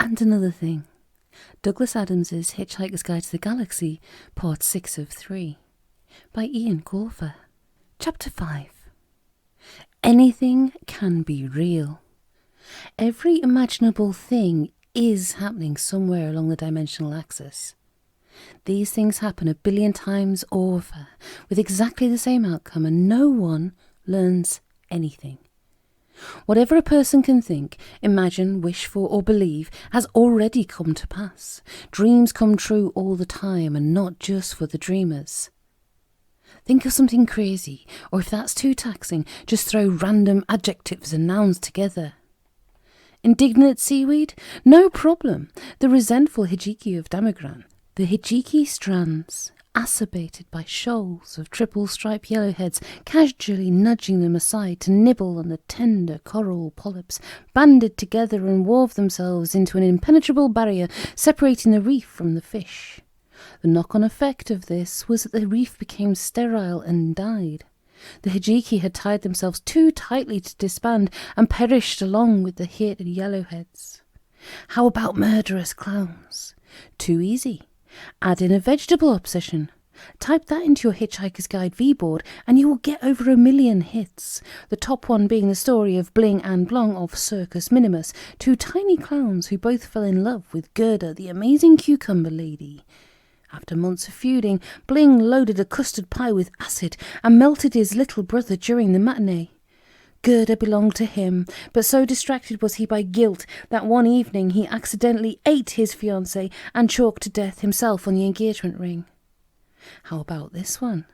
And another thing. Douglas Adams's Hitch-Hiker's Guide to the Galaxy, Part 6 of 3, by Ian Colfer. Chapter 5. Anything can be real. Every imaginable thing is happening somewhere along the dimensional axis. These things happen 1 billion times over, with exactly the same outcome, and no one learns anything. Whatever a person can think, imagine, wish for, or believe has already come to pass. Dreams come true all the time, and not just for the dreamers. Think of something crazy, or if that's too taxing, just throw random adjectives and nouns together. Indignant seaweed? No problem. The resentful hijiki of Damigran. The hijiki strands, acerbated by shoals of triple-striped yellowheads, casually nudging them aside to nibble on the tender coral polyps, banded together and wove themselves into an impenetrable barrier separating the reef from the fish. The knock-on effect of this was that the reef became sterile and died. The hijiki had tied themselves too tightly to disband and perished along with the hit yellowheads. How about murderous clowns? Too easy. Add in a vegetable obsession. Type that into your Hitch-Hiker's Guide V-board and you will get over 1 million hits, the top one being the story of Bling and Blong of Circus Minimus, 2 tiny clowns who both fell in love with Gerda, the amazing cucumber lady. After months of feuding, Bling loaded a custard pie with acid and melted his little brother during the matinee. Gerda belonged to him, but so distracted was he by guilt that one evening he accidentally ate his fiancée and choked to death himself on the engagement ring. How about this one?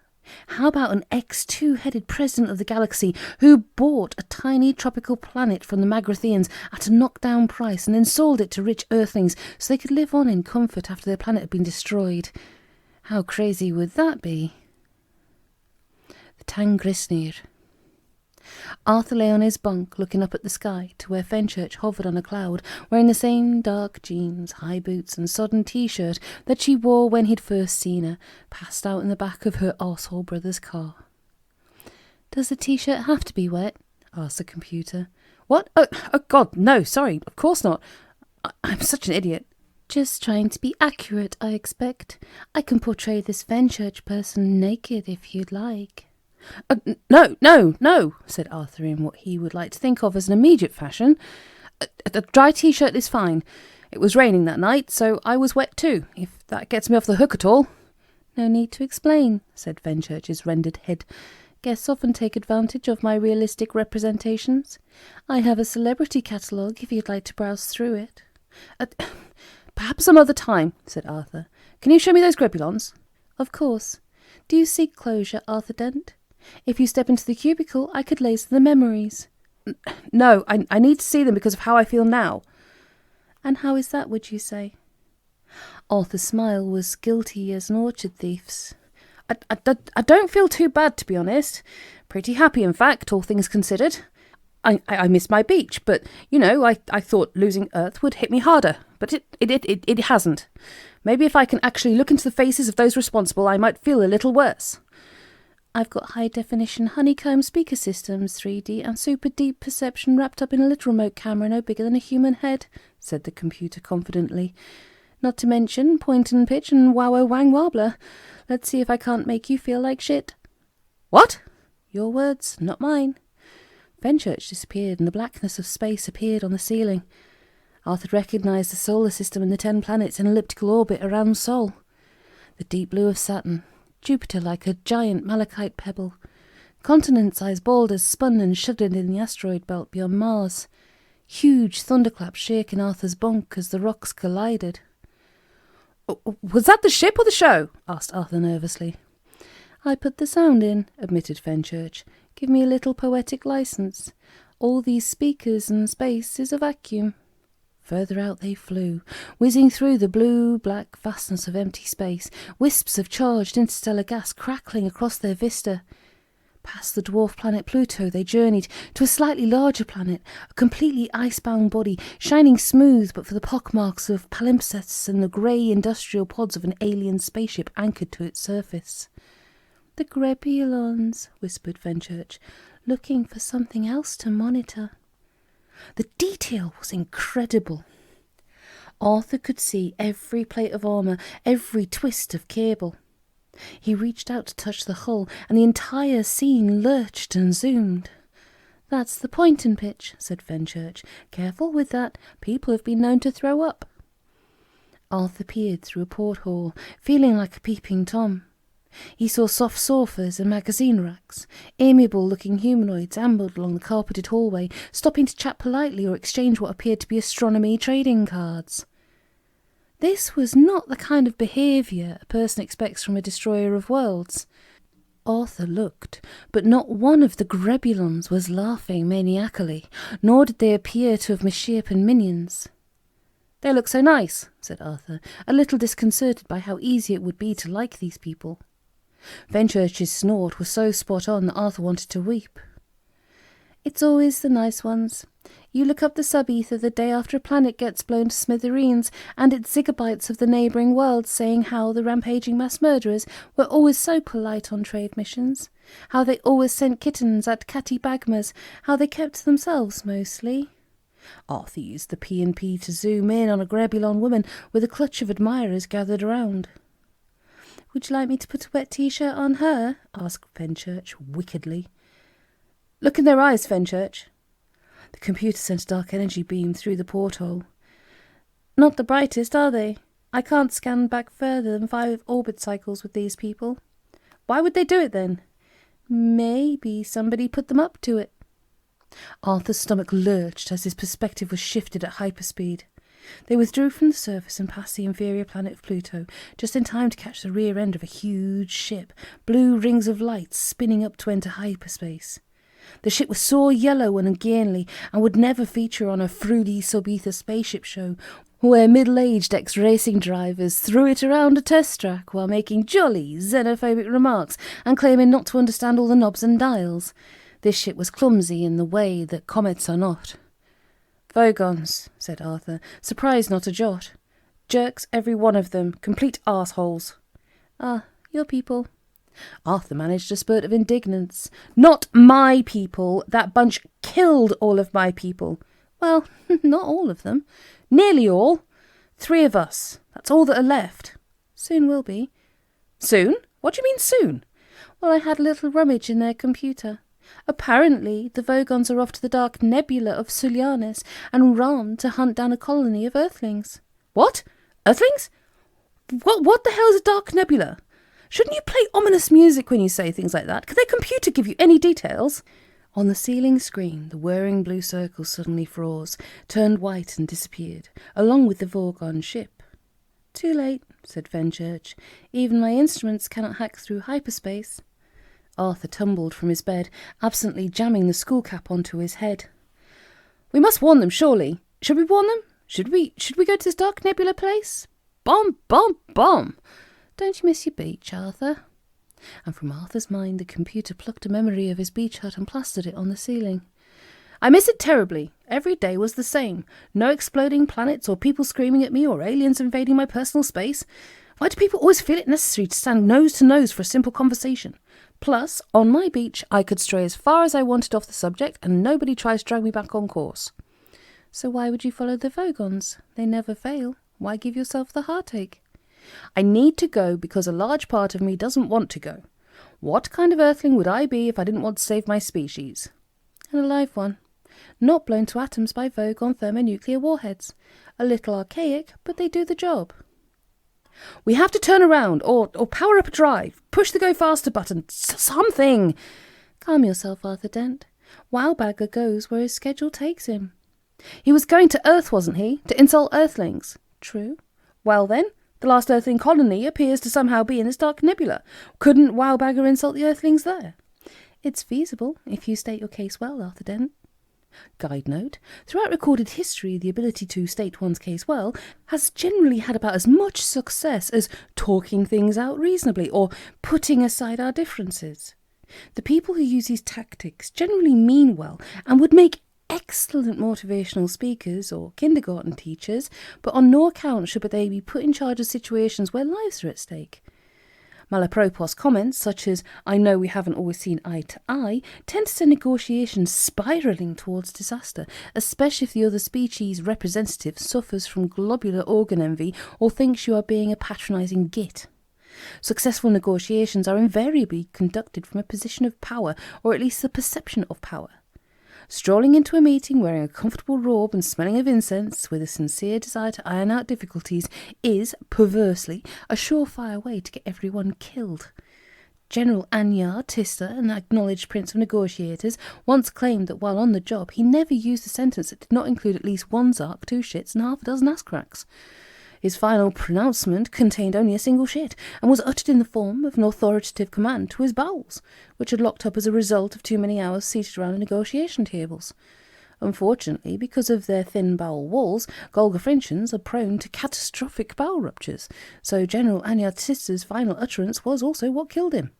How about an ex-2-headed president of the galaxy who bought a tiny tropical planet from the Magrathians at a knockdown price and then sold it to rich earthlings so they could live on in comfort after their planet had been destroyed? How crazy would that be? The Tangrisnir. Arthur lay on his bunk looking up at the sky to where Fenchurch hovered on a cloud, wearing the same dark jeans, high boots and sodden t-shirt that she wore when he'd first seen her, passed out in the back of her arsehole brother's car. "Does the t-shirt have to be wet?" asked the computer. "What? Oh God, no, sorry, of course not. I'm such an idiot." "Just trying to be accurate, I expect. I can portray this Fenchurch person naked if you'd like." No, said Arthur in what he would like to think of as an immediate fashion. A dry t-shirt is fine. It was raining that night, so I was wet too, if that gets me off the hook at all." "No need to explain," said Fenchurch's rendered head. "Guests often take advantage of my realistic representations. I have a celebrity catalogue if you'd like to browse through it." Perhaps some other time," said Arthur. "Can you show me those crepulons?" "Of course. Do you seek closure, Arthur Dent? If you step into the cubicle, I could laser the memories." "No, I need to see them because of how I feel now." "And how is that, would you say?" Arthur's smile was guilty as an orchard thief's. I don't feel too bad, to be honest. Pretty happy, in fact, all things considered. I miss my beach, but, I thought losing Earth would hit me harder, but it hasn't. Maybe if I can actually look into the faces of those responsible, I might feel a little worse. "I've got high-definition honeycomb speaker systems, 3D and super deep perception wrapped up in a little remote camera no bigger than a human head," said the computer confidently. "Not to mention point and pitch and wow-wang warbler. Let's see if I can't make you feel like shit." "What?" "Your words, not mine." Fenchurch disappeared and the blackness of space appeared on the ceiling. Arthur recognised the solar system and the 10 planets in elliptical orbit around Sol. The deep blue of Saturn. Jupiter like a giant malachite pebble. Continent-sized boulders spun and shuddered in the asteroid belt beyond Mars. Huge thunderclaps shaking Arthur's bunk as the rocks collided. "Was that the ship or the show?" asked Arthur nervously. "I put the sound in," admitted Fenchurch. "Give me a little poetic license. All these speakers and space is a vacuum." Further out they flew, whizzing through the blue-black vastness of empty space, wisps of charged interstellar gas crackling across their vista. Past the dwarf planet Pluto they journeyed to a slightly larger planet, a completely icebound body, shining smooth but for the pockmarks of palimpsests and the grey industrial pods of an alien spaceship anchored to its surface. "The Grepulons," whispered Fenchurch, "looking for something else to monitor." The detail was incredible. Arthur could see every plate of armour, every twist of cable. He reached out to touch the hull, and the entire scene lurched and zoomed. "That's the point and pitch," said Fenchurch. "Careful with that. People have been known to throw up." Arthur peered through a porthole, feeling like a peeping Tom. He saw soft sofas and magazine racks. Amiable-looking humanoids ambled along the carpeted hallway, stopping to chat politely or exchange what appeared to be astronomy trading cards. This was not the kind of behaviour a person expects from a destroyer of worlds. Arthur looked, but not one of the Grebulons was laughing maniacally, nor did they appear to have misshapen minions. "They look so nice," said Arthur, a little disconcerted by how easy it would be to like these people. Fenchurch's snort was so spot on that Arthur wanted to weep. "It's always the nice ones. You look up the sub-ether the day after a planet gets blown to smithereens, and it's zigabytes of the neighbouring worlds saying how the rampaging mass murderers were always so polite on trade missions, how they always sent kittens at catty bagmas, how they kept to themselves mostly." Arthur used the P&P to zoom in on a Grebulon woman with a clutch of admirers gathered around. "Would you like me to put a wet t-shirt on her?" asked Fenchurch wickedly. "Look in their eyes, Fenchurch." The computer sent a dark energy beam through the porthole. "Not the brightest, are they? I can't scan back further than 5 orbit cycles with these people." "Why would they do it then?" "Maybe somebody put them up to it." Arthur's stomach lurched as his perspective was shifted at hyperspeed. They withdrew from the surface and passed the inferior planet of Pluto, just in time to catch the rear end of a huge ship, blue rings of light spinning up to enter hyperspace. The ship was so yellow and ungainly and would never feature on a fruity sub-ether spaceship show where middle-aged ex-racing drivers threw it around a test track while making jolly xenophobic remarks and claiming not to understand all the knobs and dials. This ship was clumsy in the way that comets are not. "Vogons," said Arthur, surprised not a jot. "Jerks, every one of them. Complete arseholes." "Ah, your people." Arthur managed a spurt of indignance. "Not my people. That bunch killed all of my people." "Well, not all of them." "Nearly all. 3 of us. That's all that are left." "Soon will be." "Soon? What do you mean soon?" "Well, I had a little rummage in their computer. Apparently, the Vogons are off to the dark nebula of Sulianis and Ron to hunt down a colony of Earthlings." "What? Earthlings? What the hell is a dark nebula? Shouldn't you play ominous music when you say things like that? Could their computer give you any details?" On the ceiling screen, the whirring blue circle suddenly froze, turned white and disappeared, along with the Vogon ship. "Too late," said Fenchurch. "Even my instruments cannot hack through hyperspace." Arthur tumbled from his bed, absently jamming the school cap onto his head. "We must warn them, surely. Should we warn them? Should we go to this dark nebula place? Bomb, bomb, bomb!" "Don't you miss your beach, Arthur?" And from Arthur's mind the computer plucked a memory of his beach hut and plastered it on the ceiling. "I miss it terribly. Every day was the same. No exploding planets or people screaming at me or aliens invading my personal space. Why do people always feel it necessary to stand nose to nose for a simple conversation? Plus, on my beach, I could stray as far as I wanted off the subject and nobody tries to drag me back on course." "So why would you follow the Vogons? They never fail. Why give yourself the heartache?" "I need to go because a large part of me doesn't want to go. What kind of earthling would I be if I didn't want to save my species?" "An alive one. Not blown to atoms by Vogon thermonuclear warheads. A little archaic, but they do the job." "We have to turn around, or power up a drive. Push the go faster button. Something." "Calm yourself, Arthur Dent. Wowbagger goes where his schedule takes him." "He was going to Earth, wasn't he? To insult Earthlings." "True." "Well then, the last Earthling colony appears to somehow be in this dark nebula. Couldn't Wowbagger insult the Earthlings there?" "It's feasible, if you state your case well, Arthur Dent." Guide note: throughout recorded history, the ability to state one's case well has generally had about as much success as talking things out reasonably or putting aside our differences. The people who use these tactics generally mean well and would make excellent motivational speakers or kindergarten teachers, but on no account should they be put in charge of situations where lives are at stake. Malapropos comments such as, "I know we haven't always seen eye to eye," tend to send negotiations spiralling towards disaster, especially if the other species' representative suffers from globular organ envy or thinks you are being a patronising git. Successful negotiations are invariably conducted from a position of power, or at least the perception of power. Strolling into a meeting wearing a comfortable robe and smelling of incense with a sincere desire to iron out difficulties is, perversely, a surefire way to get everyone killed. General Anyar Tista, an acknowledged prince of negotiators, once claimed that while on the job he never used a sentence that did not include at least one zark, 2 shits and half a dozen ass cracks. His final pronouncement contained only a single shit, and was uttered in the form of an authoritative command to his bowels, which had locked up as a result of too many hours seated around the negotiation tables. Unfortunately, because of their thin bowel walls, Golgafrinchians are prone to catastrophic bowel ruptures, so General Anyatista's final utterance was also what killed him.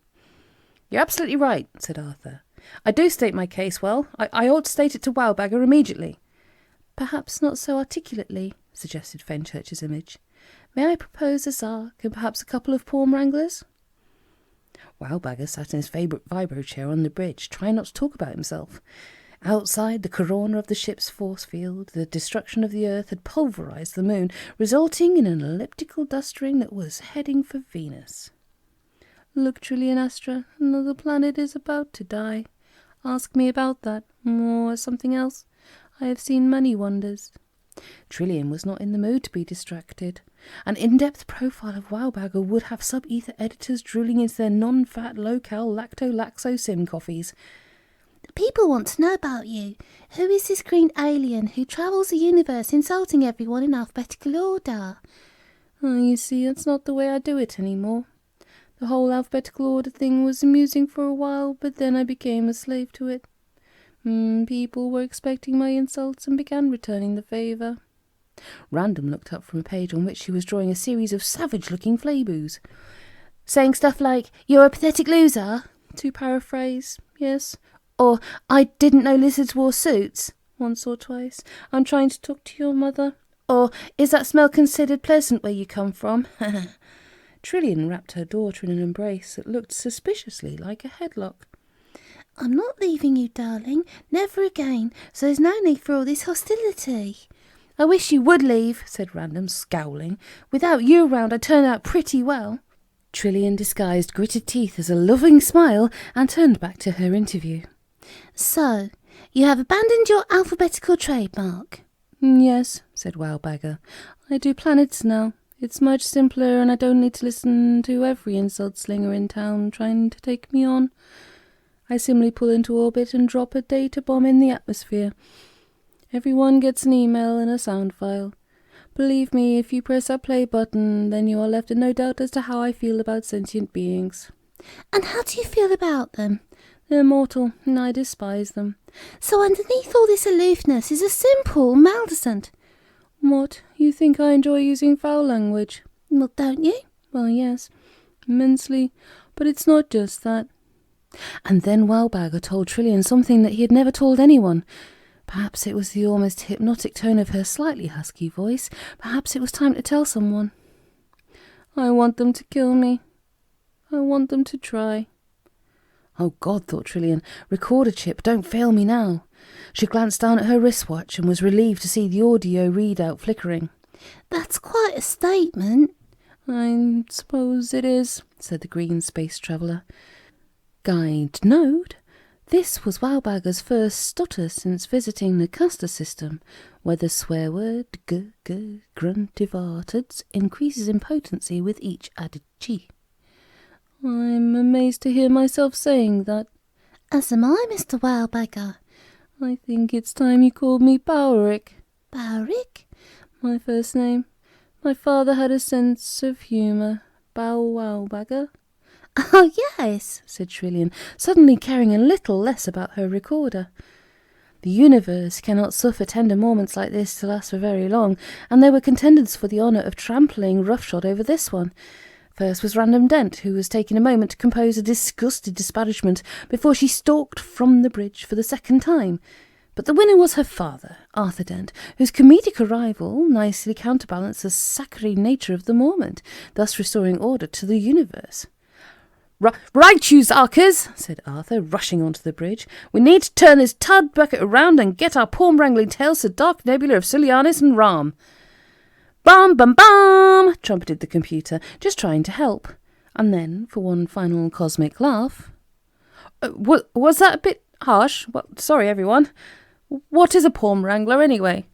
"You're absolutely right," said Arthur. "I do state my case well. I ought to state it to Wowbagger immediately." "Perhaps not so articulately," suggested Fenchurch's image. "May I propose a zark and perhaps a couple of palm wranglers?" Wowbagger sat in his favourite vibro chair on the bridge, trying not to talk about himself. Outside the corona of the ship's force field, the destruction of the Earth had pulverised the moon, resulting in an elliptical dust ring that was heading for Venus. "Look, Trillian Astra, another planet is about to die. Ask me about that, or something else. I have seen many wonders." Trillian was not in the mood to be distracted. An in-depth profile of Wowbagger would have sub-ether editors drooling into their non-fat, low-cal, lacto-laxo-sim coffees. "People want to know about you. Who is this green alien who travels the universe insulting everyone in alphabetical order?" "Oh, you see, that's not the way I do it anymore. The whole alphabetical order thing was amusing for a while, but then I became a slave to it. People were expecting my insults and began returning the favour." Random looked up from a page on which she was drawing a series of savage-looking flayboos. "Saying stuff like, 'You're a pathetic loser'?" To paraphrase, yes. Or, "I didn't know lizards wore suits"? Once or twice. "I'm trying to talk to your mother." Or, "Is that smell considered pleasant where you come from?" Trillian wrapped her daughter in an embrace that looked suspiciously like a headlock. "I'm not leaving you, darling. Never again. So there's no need for all this hostility." "I wish you would leave," said Random, scowling. "Without you around, I turned out pretty well." Trillian disguised gritted teeth as a loving smile and turned back to her interview. "So, you have abandoned your alphabetical trademark?" "Yes," said Wowbagger. "I do planets now. It's much simpler, and I don't need to listen to every insult slinger in town trying to take me on. I simply pull into orbit and drop a data bomb in the atmosphere. Everyone gets an email and a sound file. Believe me, if you press that play button, then you are left in no doubt as to how I feel about sentient beings." "And how do you feel about them?" "They're mortal, and I despise them." "So underneath all this aloofness is a simple Maldescent." "What, you think I enjoy using foul language?" "Well, don't you?" "Well, yes, immensely, but it's not just that." And then Wowbagger told Trillian something that he had never told anyone. Perhaps it was the almost hypnotic tone of her slightly husky voice. Perhaps it was time to tell someone. "I want them to kill me. I want them to try." Oh God, thought Trillian, recorder chip, don't fail me now. She glanced down at her wristwatch and was relieved to see the audio readout flickering. "That's quite a statement." "I suppose it is," said the green space traveller. Guide note: this was Wowbagger's first stutter since visiting the Custer system, where the swear word gruntivarteds increases in potency with each added G. "I'm amazed to hear myself saying that." "As am I, Mr. Wowbagger." "I think it's time you called me Bowrick." "Bowrick?" "My first name. My father had a sense of humour. Wowbagger." "Oh, yes," said Trillian, suddenly caring a little less about her recorder. The universe cannot suffer tender moments like this to last for very long, and there were contenders for the honour of trampling roughshod over this one. First was Random Dent, who was taking a moment to compose a disgusted disparagement before she stalked from the bridge for the second time. But the winner was her father, Arthur Dent, whose comedic arrival nicely counterbalanced the saccharine nature of the moment, thus restoring order to the universe. Right, you Zarkers, said Arthur, rushing onto the bridge. We need to turn this tud bucket around and get our porn-wrangling tails to the dark nebula of Sulianis and Ram. Bum, bum, bum, trumpeted the computer, just trying to help. And then, for one final cosmic laugh... Was that a bit harsh? Well, sorry, everyone. What is a porn wrangler, anyway?